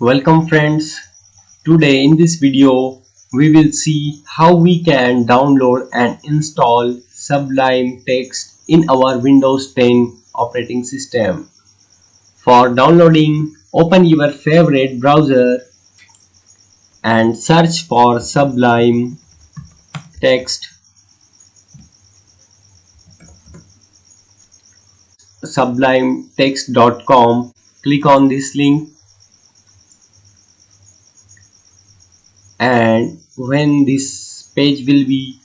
Welcome friends. Today in this video we will see how we can download and install Sublime Text in our Windows 10 operating system. For downloading, open your favorite browser and search for Sublime Text. sublimetext.com. Click on this link, and when this page will be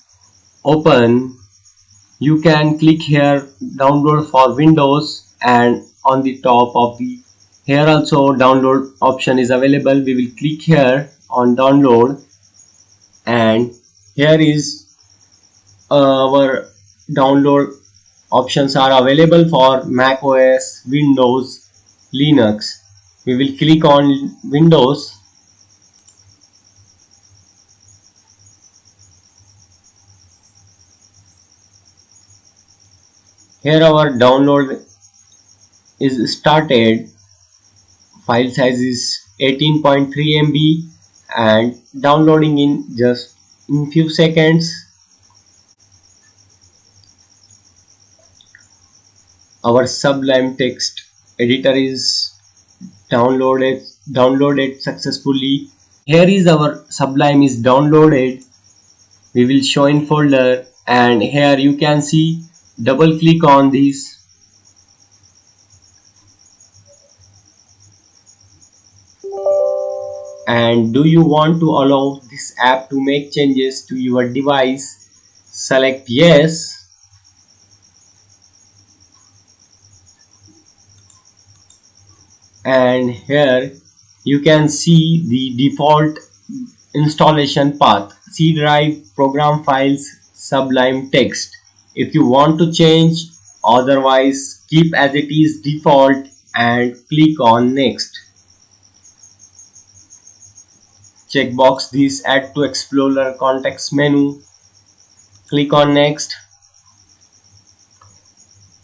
open, you can click here download for Windows, and on the top of the here also download option is available. We will click here on download, and here is our download options are available for Mac OS, Windows, Linux. We will click on Windows. Here our download is started. File size is 18.3 MB and downloading in just in few seconds. Our Sublime Text editor is downloaded successfully. Here is our Sublime is downloaded. We will show in folder, and here you can see, double click on this. And do you want to allow this app to make changes to your device? Select yes. And here you can see the default installation path: C drive, program files, Sublime Text. If you want to change, otherwise keep as it is default and click on next. Checkbox this add to Explorer context menu. Click on next,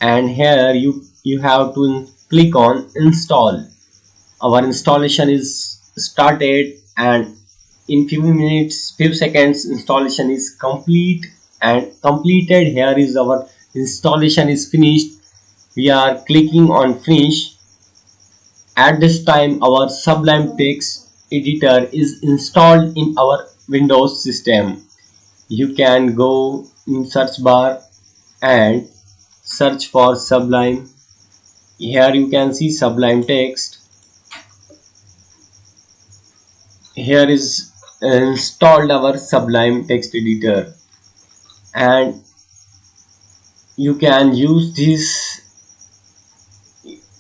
and here you have to click on install. Our installation is started, and in few seconds installation is complete and completed. Here is our installation is finished. We are clicking on finish. At this time our Sublime Text editor is installed in our Windows system. You can go in search bar and search for Sublime. Here you can see Sublime Text. Here is installed our Sublime Text editor, and you can use this.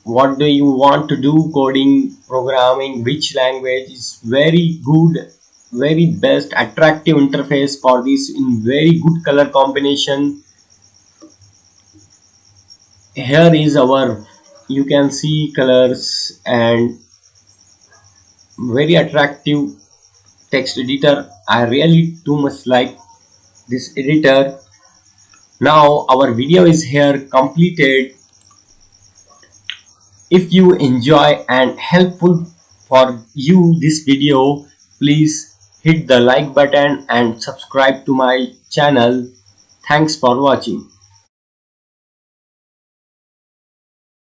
What do you want to do? Coding, programming, which language? Is very good, very best attractive interface for this in very good color combination. Here is our, you can see colors and very attractive text editor. I really too much like this editor. Now our video is here completed. If you enjoy and helpful for you this video, please hit the like button and subscribe to my channel. Thanks for watching.